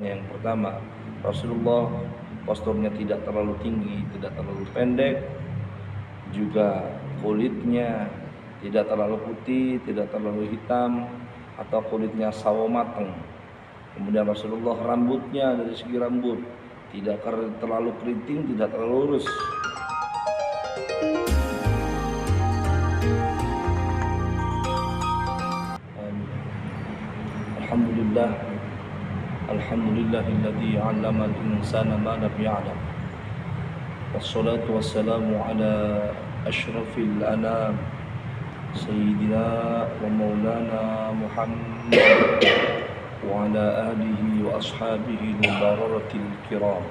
Yang pertama, Rasulullah posturnya tidak terlalu tinggi, tidak terlalu pendek, juga kulitnya tidak terlalu putih, tidak terlalu hitam, atau kulitnya sawo mateng. Kemudian Rasulullah rambutnya dari segi rambut tidak terlalu keriting, tidak terlalu lurus. Alhamdulillah, alhamdulillahilladzi 'allama al-insana ma lam ya'lam. Wassalatu wassalamu ala asyrafil anam sayyidina wa maulana Muhammad wa ala alihi wa ashabihi al-bararatil kiram.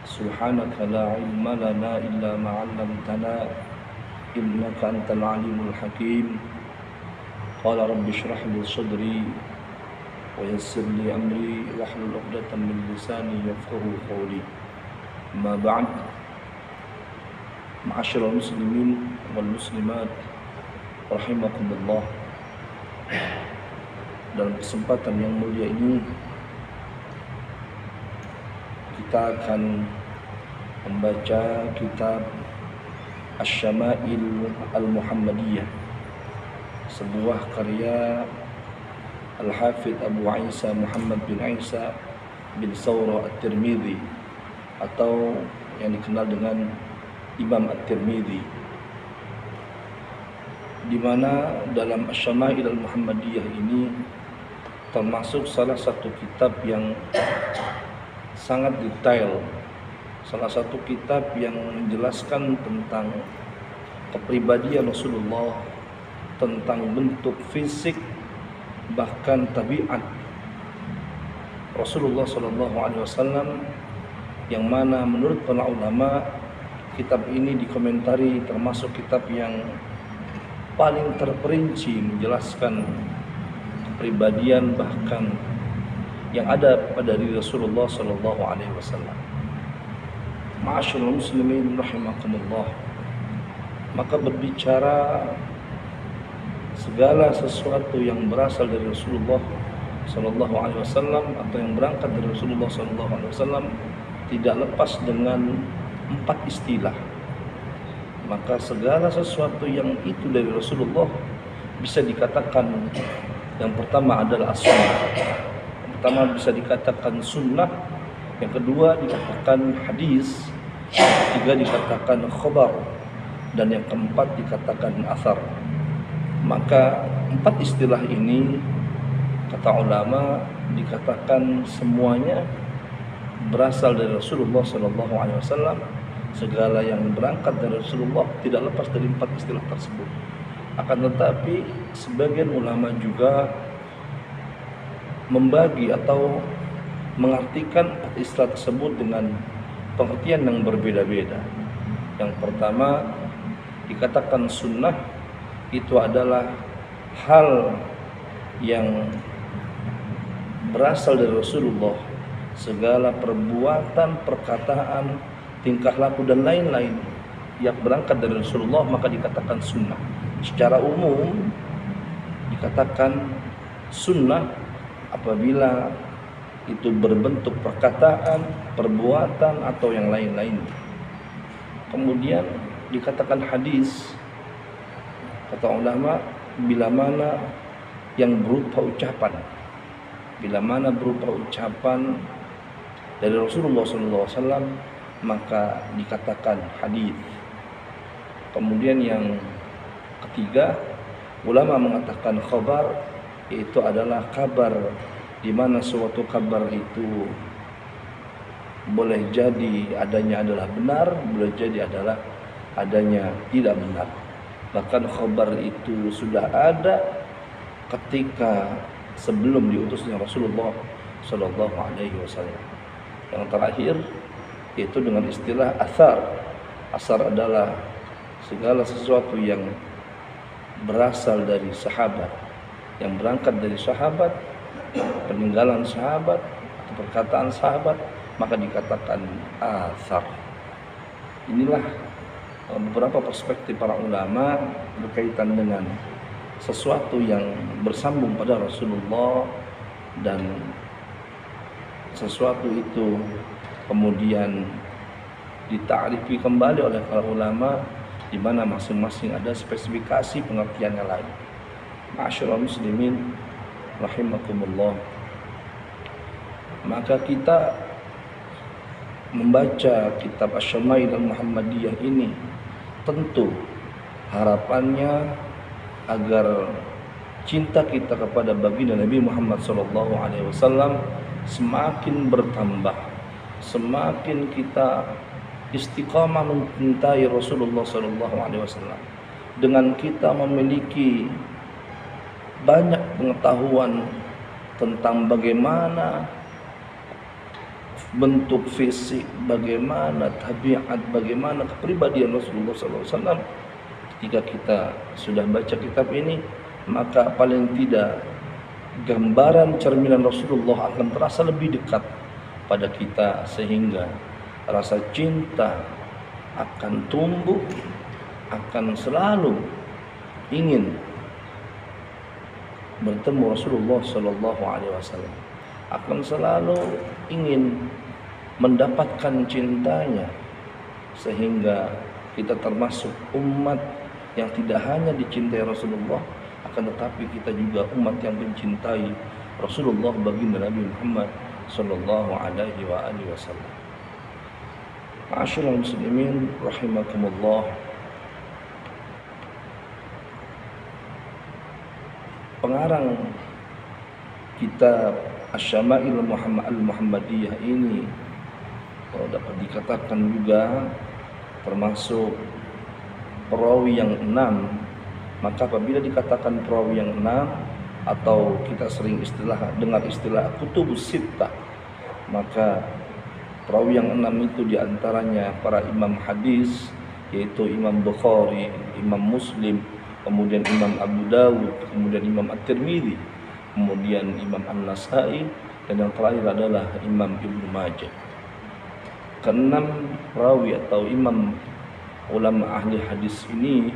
Subhanaka la ilma lana illa ma 'allamtana innaka antal alimul hakim. Qala rabbi shrah li sadri wa yassir li amri wahlul 'uqdatam min lisani yafqahu qawli. Amma ba'd. Ma'asyiral muslimin wal muslimat rahimakumullah. Dalam kesempatan yang mulia ini kita akan membaca kitab Asy-Syama'il Al-Muhammadiyah, sebuah karya Al-Hafidh Abu Isa Muhammad bin Isa bin Sawrah At-Tirmidzi, atau yang dikenal dengan Imam At-Tirmidzi, di mana dalam Asy-Syama'il Al-Muhammadiyah ini termasuk salah satu kitab yang sangat detail, salah satu kitab yang menjelaskan tentang kepribadian Rasulullah, tentang bentuk fisik bahkan tabiat Rasulullah SAW, yang mana menurut para ulama kitab ini dikomentari termasuk kitab yang paling terperinci menjelaskan kepribadian bahkan yang ada pada diri Rasulullah SAW. Ma'asyiral muslimin rahimakumullah. Maka berbicara segala sesuatu yang berasal dari Rasulullah SAW atau yang berangkat dari Rasulullah SAW tidak lepas dengan 4 istilah. Maka segala sesuatu yang itu dari Rasulullah bisa dikatakan, yang pertama adalah as-sunnah. Yang pertama bisa dikatakan sunnah, yang kedua dikatakan hadis, yang ketiga dikatakan khabar, dan yang keempat dikatakan athar. Maka 4 istilah ini kata ulama dikatakan semuanya berasal dari Rasulullah SAW. Segala yang berangkat dari Rasulullah tidak lepas dari 4 istilah tersebut. Akan tetapi sebagian ulama juga membagi atau mengartikan 4 istilah tersebut dengan pengertian yang berbeda-beda. Yang pertama dikatakan sunnah, itu adalah hal yang berasal dari Rasulullah, segala perbuatan, perkataan, tingkah laku dan lain-lain yang berangkat dari Rasulullah maka dikatakan sunnah. Secara umum dikatakan sunnah apabila itu berbentuk perkataan, perbuatan atau yang lain-lain. Kemudian dikatakan hadis, kata ulama, bila mana yang berupa ucapan, bila mana berupa ucapan dari Rasulullah SAW maka dikatakan hadis. Kemudian yang ketiga, ulama mengatakan khabar, yaitu adalah kabar, di mana suatu kabar itu boleh jadi adanya adalah benar, boleh jadi adalah adanya tidak benar. Bahkan khabar itu sudah ada ketika sebelum diutusnya Rasulullah SAW. Yang terakhir yaitu dengan istilah athar. Athar adalah segala sesuatu yang berasal dari sahabat, yang berangkat dari sahabat, peninggalan sahabat atau perkataan sahabat, maka dikatakan athar. Inilah beberapa perspektif para ulama berkaitan dengan sesuatu yang bersambung pada Rasulullah dan sesuatu itu kemudian dita'rifi kembali oleh para ulama, di mana masing-masing ada spesifikasi pengertiannya lain. Ma'asyiral muslimin rahimakumullah. Maka kita membaca kitab Asy-Syama'il Al-Muhammadiyah ini tentu harapannya agar cinta kita kepada baginda Nabi Muhammad SAW semakin bertambah, semakin kita istiqamah mencintai Rasulullah SAW, dengan kita memiliki banyak pengetahuan tentang bagaimana bentuk fisik, bagaimana tabiat, bagaimana kepribadian Rasulullah SAW. Ketika kita sudah baca kitab ini, maka paling tidak gambaran cerminan Rasulullah akan terasa lebih dekat pada kita, sehingga rasa cinta akan tumbuh, akan selalu ingin bertemu Rasulullah SAW, akan selalu ingin mendapatkan cintanya, sehingga kita termasuk umat yang tidak hanya dicintai Rasulullah, akan tetapi kita juga umat yang mencintai Rasulullah baginda Nabi Muhammad sallallahu alaihi wasallam. Ma'asyiral muslimin rahimakumullah. Pengarang kitab Asy-Syama'il Al-Muhammadiyah ini dapat dikatakan juga termasuk perawi yang 6. Maka apabila dikatakan perawi yang 6, atau kita sering dengar istilah kutubus sittah, maka perawi yang 6 itu diantaranya para imam hadis, yaitu Imam Bukhari, Imam Muslim, kemudian Imam Abu Dawud, kemudian Imam At-Tirmidzi, kemudian Imam An-Nasa'i, dan yang terakhir adalah Imam Ibnu Majah. Keenam perawi atau imam ulama ahli hadis ini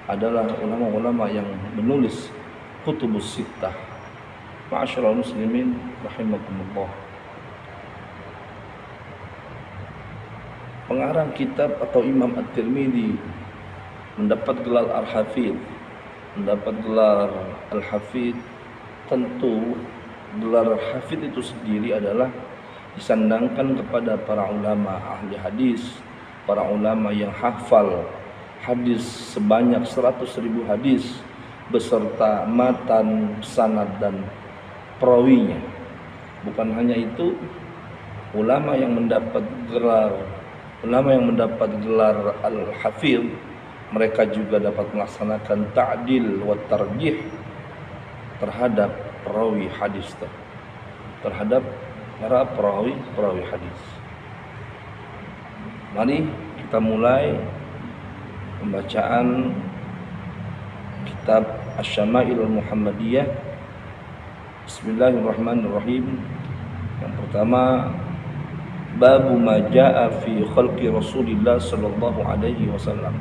adalah ulama-ulama yang menulis kutubus sittah. Ma'asyiral muslimin rahimakumullah. Pengarang kitab atau Imam At-Tirmidzi mendapat gelar Al-Hafidz. Mendapat gelar Al-Hafidz, tentu gelar Hafidz itu sendiri adalah disandangkan kepada para ulama ahli hadis, para ulama yang hafal hadis sebanyak 100.000 hadis beserta matan, sanad, dan perawinya. Bukan hanya itu, ulama yang mendapat gelar Al-Hafidz, mereka juga dapat melaksanakan ta'dil wa tarjih terhadap perawi hadis, terhadap para perawi hadis. Mari kita mulai pembacaan kitab Asy-Syama'il Al-Muhammadiyah. Bismillahirrahmanirrahim. Yang pertama, babu ma jaa fi khalqi Rasulillah sallallahu alaihi wasallam.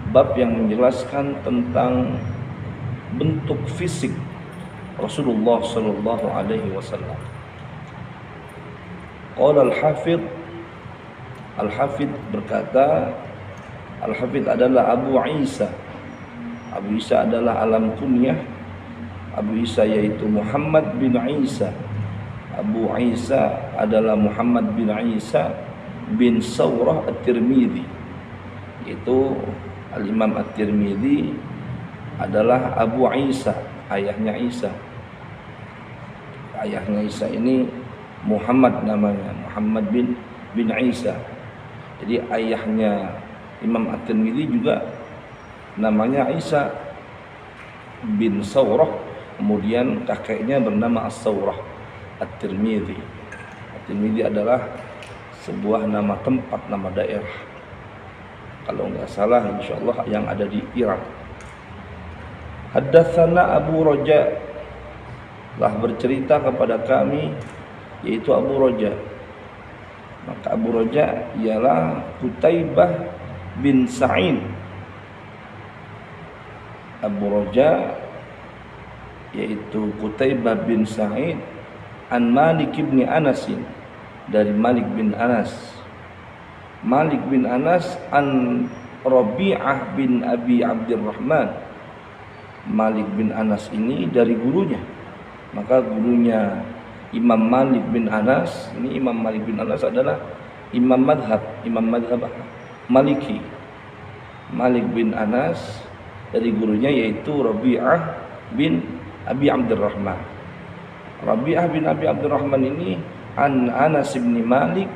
Bab yang menjelaskan tentang bentuk fisik Rasulullah sallallahu alaihi wasallam. Qala Al-Hafidz berkata, Al-Hafidz adalah Abu Isa. Abu Isa adalah alam kunyah. Abu Isa yaitu Muhammad bin Isa. Abu Isa adalah Muhammad bin Isa bin Sawrah At-Tirmidzi. Itu Al-Imam At-Tirmidzi adalah Abu Isa, ayahnya Isa. Ayahnya Isa ini Muhammad namanya, Muhammad bin Isa. Jadi ayahnya Imam At-Tirmidzi juga namanya Isa bin Sawrah, kemudian kakeknya bernama As-Sawrah At-Tirmidzi. At-Tirmidzi adalah sebuah nama tempat, nama daerah, kalau nggak salah insyaallah yang ada di Irak. Haddatsana Abu Raja, telah bercerita kepada kami, yaitu Abu Raja. Maka Abu Raja ialah Qutaibah bin Sa'id. Abu Raja yaitu Qutaibah bin Sa'id an Malik bin Anas, dari Malik bin Anas. Malik bin Anas an Rabi'ah bin Abi Abdurrahman. Malik bin Anas ini dari gurunya. Maka gurunya Imam Malik bin Anas, ini Imam Malik bin Anas adalah imam madhab Maliki. Malik bin Anas dari gurunya yaitu Rabi'ah bin Abi Abdurrahman. Rabi'ah bin Abi Abdurrahman ini an Anas bin Malik,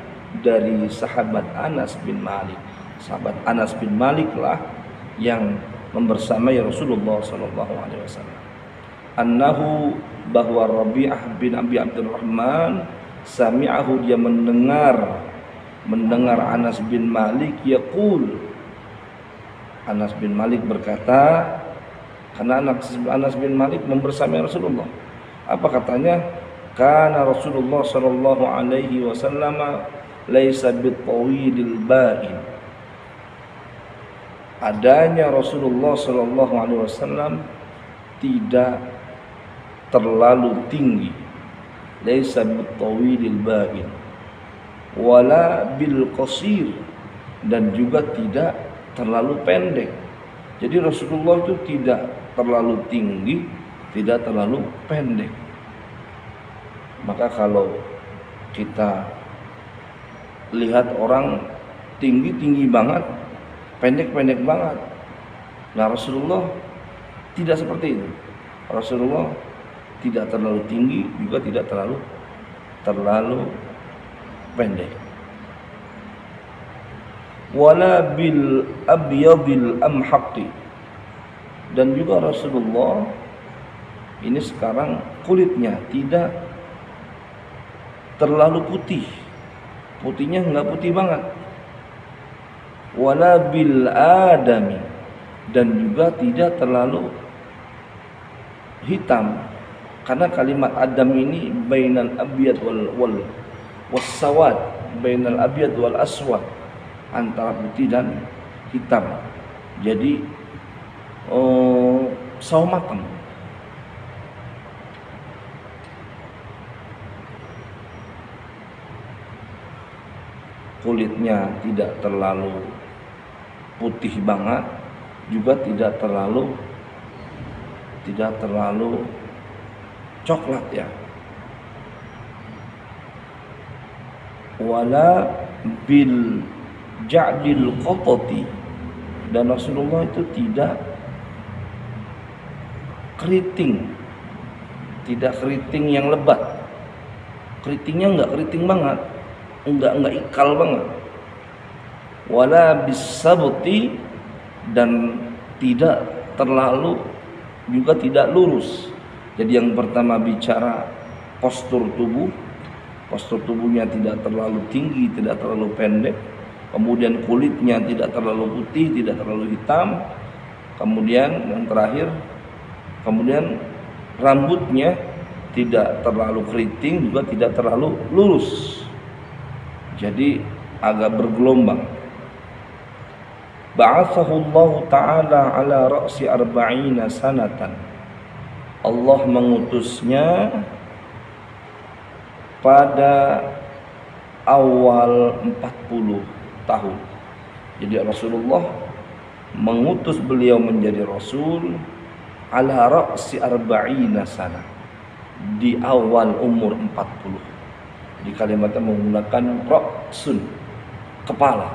dari sahabat Anas bin Malik. Sahabat Anas bin Malik lah yang membersamai Rasulullah sallallahu alaihi wasallam. Annahu, bahwa Rabi'ah bin Abi Abdurrahman sami'ahu, dia mendengar Anas bin Malik yaqul. Anas bin Malik berkata, karena Anas bin Malik membersamai Rasulullah. Apa katanya? Kana Rasulullah sallallahu alaihi wasallam laisa bitawilil ba'in. Adanya Rasulullah sallallahu alaihi wasallam tidak terlalu tinggi, laisa bitawilil ba'in, wala bil qasir, dan juga tidak terlalu pendek. Jadi Rasulullah itu tidak terlalu tinggi, tidak terlalu pendek. Maka kalau kita lihat orang tinggi banget, pendek banget, nah Rasulullah tidak seperti itu. Rasulullah tidak terlalu tinggi, juga tidak terlalu pendek. Wala bil abyadil amhaqi, dan juga Rasulullah ini sekarang kulitnya tidak terlalu putih, putihnya enggak putih banget. Wala bil adami, dan juga tidak terlalu hitam, karena kalimat adam ini bainal abyad wal wassawad, bainal abyad wal aswad, antara putih dan hitam. Jadi sawo matang. Kulitnya tidak terlalu putih banget, juga tidak terlalu coklat ya. Wala bil ja'dil qatati, dan Rasulullah itu tidak keriting, tidak keriting yang lebat. Keritingnya enggak keriting banget, enggak ikal banget. Wala bisabti, dan tidak terlalu juga tidak lurus. Jadi yang pertama bicara postur tubuh, postur tubuhnya tidak terlalu tinggi, tidak terlalu pendek. Kemudian kulitnya tidak terlalu putih, tidak terlalu hitam. Kemudian yang terakhir, kemudian rambutnya tidak terlalu keriting, juga tidak terlalu lurus. Jadi agak bergelombang. Ba'athahu Allah Ta'ala ala ra'si arba'ina sanatan. Allah mengutusnya pada awal 40 tahun. Jadi Rasulullah mengutus beliau menjadi Rasul ala ra'si arba'ina sana, di awal umur 40. Jadi kalimatnya menggunakan ra'sun, kepala.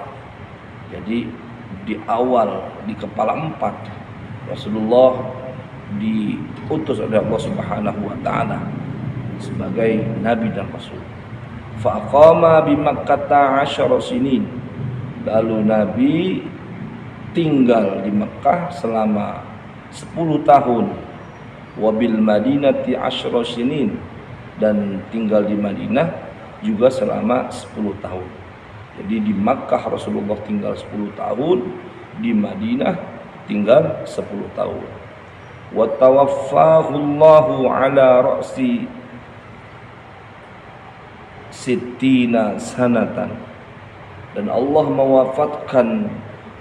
Jadi di awal, di kepala 4, Rasulullah diutus oleh Allah Subhanahu wa taala sebagai nabi dan rasul. Fa aqama bi Makkah 10 sinin. Lalu Nabi tinggal di Mekah selama 10 tahun. Wa bil Madinati 10 sinin, dan tinggal di Madinah juga selama 10 tahun. Jadi di Makkah Rasulullah tinggal 10 tahun, di Madinah tinggal 10 tahun. Wa tawaffahu Allahu ala ra'si sittina sanatan, dan Allah mewafatkan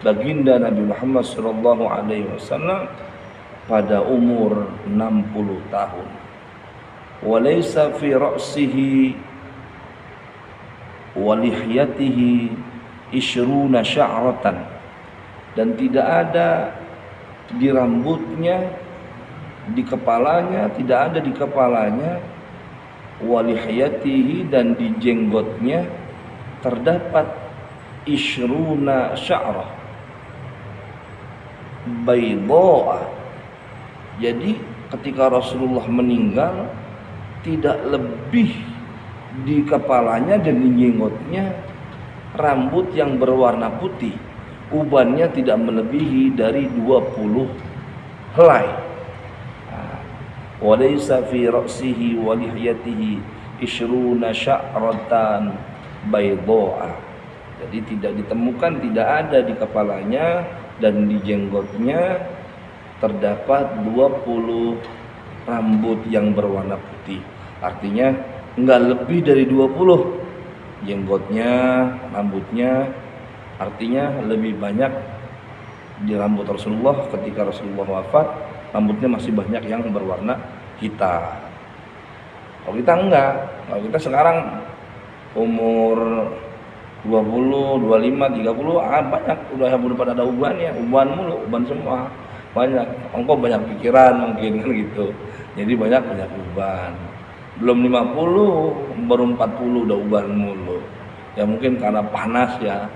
baginda Nabi Muhammad sallallahu alaihi wasallam pada umur 60 tahun. wa laysa fi ra'sihi wa lihyatihi 20 sya'ratan, dan tidak ada di rambutnya, di kepalanya, tidak ada di kepalanya, wa lihyatihi, dan di jenggotnya terdapat 20 sya'rah bayda'a. Jadi ketika Rasulullah meninggal, tidak lebih di kepalanya dan di jenggotnya rambut yang berwarna putih, ubannya tidak melebihi dari 20 helai. Wa laysa fi ra'sihi wa lihyatihi 20 sya'ratan bayda'a. Jadi tidak ditemukan, tidak ada di kepalanya dan di jenggotnya terdapat 20 rambut yang berwarna putih. Artinya enggak lebih dari 20 jenggotnya, rambutnya. Artinya lebih banyak di rambut Rasulullah. Ketika Rasulullah wafat, rambutnya masih banyak yang berwarna hitam. Kalau kita enggak, kalau kita sekarang umur 20, 25, 30, banyak udah pada ada ubannya, uban mulu, uban semua. Banyak, engkau banyak pikiran mungkin kan gitu. Jadi banyak uban. Belum 50, baru 40 udah uban mulu. Ya mungkin karena panas ya,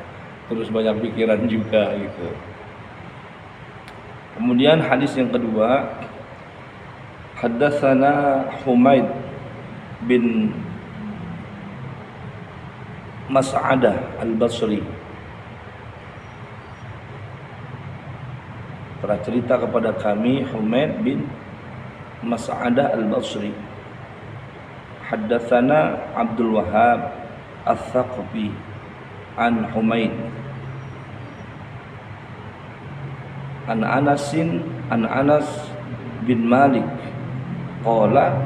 terus banyak pikiran juga gitu. Kemudian hadis yang kedua, haddatsana Humaid bin Mas'adah Al-Basri, telah cerita kepada kami Humaid bin Mas'adah Al-Basri. Haddatsana Abdul Wahhab Ats-Tsaqafi an Humaid an Anas bin Malik qala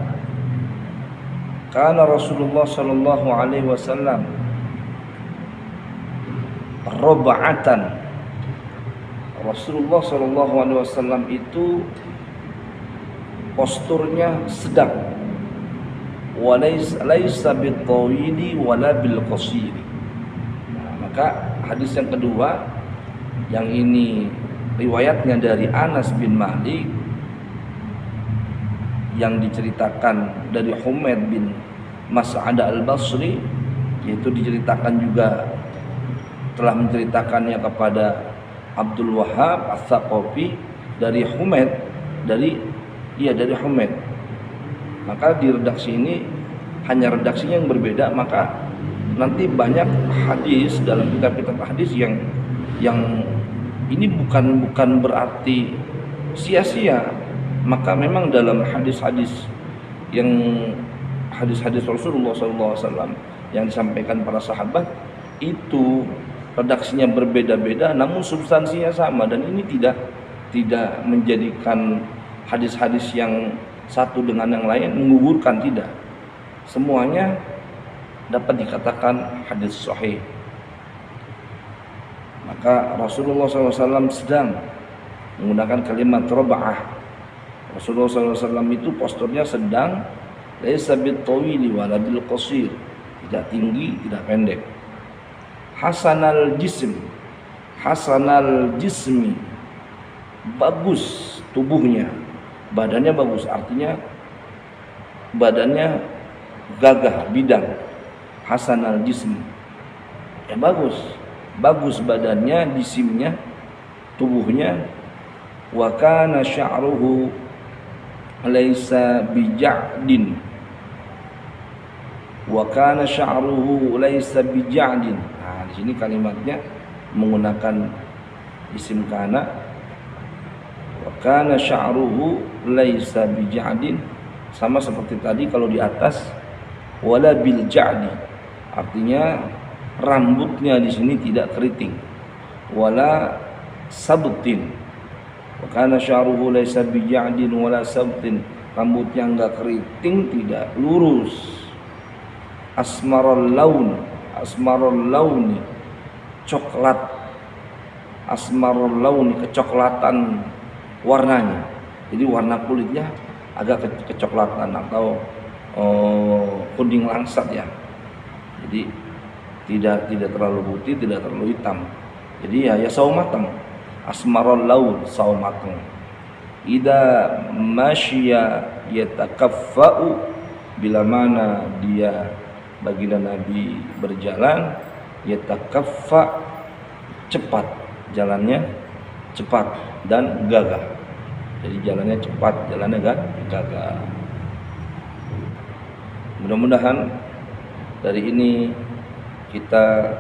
kana Rasulullah sallallahu alaihi wasallam roba'atan. Rasulullah sallallahu alaihi wasallam itu posturnya sedang, walaysa bitawili wala bil qasiri. Maka hadis yang kedua, yang ini riwayatnya dari Anas bin Malik, yang diceritakan dari Humaid bin Mas'adah Al-Basri, yaitu diceritakan juga telah menceritakannya kepada Abdul Wahhab Ats-Tsaqafi dari Humaid, dari Humaid. Maka di redaksi ini hanya redaksinya yang berbeda, maka nanti banyak hadis dalam kitab-kitab hadis yang ini bukan berarti sia-sia. Maka memang dalam hadis-hadis Rasulullah SAW yang disampaikan para sahabat itu redaksinya berbeda-beda, namun substansinya sama. Dan ini tidak menjadikan hadis-hadis yang satu dengan yang lain menggugurkan, tidak. Semuanya dapat dikatakan hadis sahih. Maka Rasulullah SAW sedang menggunakan kalimat roba'ah. Rasulullah SAW itu posturnya sedang, laisa bitawili wala bil qasir, tidak tinggi, tidak pendek. Hasanal jismi, bagus tubuhnya, badannya bagus, artinya badannya gagah, bidang. Hasanal jismi, ya bagus badannya, jisimnya, tubuhnya. Wa kana sya'ruhu laisa bija'din, wa kana sya'ruhu laisa bija'din. Nah, di sini kalimatnya menggunakan isim kana. Wa kana sya'ruhu laisa bija'din, sama seperti tadi kalau di atas, wala bil ja'di, artinya rambutnya di sini tidak keriting. Wala sabtin, wa kana sya'ruhu laisa bija'din wala sabtin, rambutnya enggak keriting, tidak lurus. Asmarul launi, coklat. Asmarul launi, kecoklatan warnanya. Jadi warna kulitnya agak kecoklatan atau kuning langsat ya. Jadi tidak terlalu putih, tidak terlalu hitam. Jadi ya sawo matang. Asmarul laun, sawo matang. Ida masya yatakaffa'u, bila mana dia baginda Nabi berjalan, yatakaffa, cepat, jalannya cepat dan gagah. Jadi jalannya cepat, jalannya gagah. Mudah-mudahan dari ini kita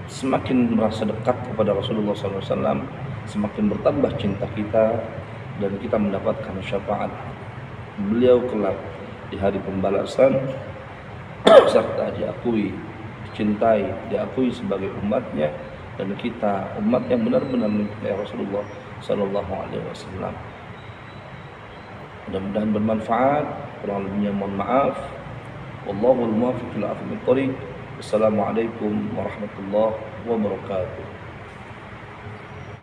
semakin merasa dekat kepada Rasulullah SAW, semakin bertambah cinta kita, dan kita mendapatkan syafaat beliau kelak di hari pembalasan, serta diakui, dicintai, diakui sebagai umatnya, dan kita umat yang benar-benar mencintai Rasulullah SAW. Mudah-mudahan bermanfaat. Kurang lebihnya mohon maaf. Wallahul muwaffiq ila aqwamit thoriq. Wassalamualaikum warahmatullahi wabarakatuh.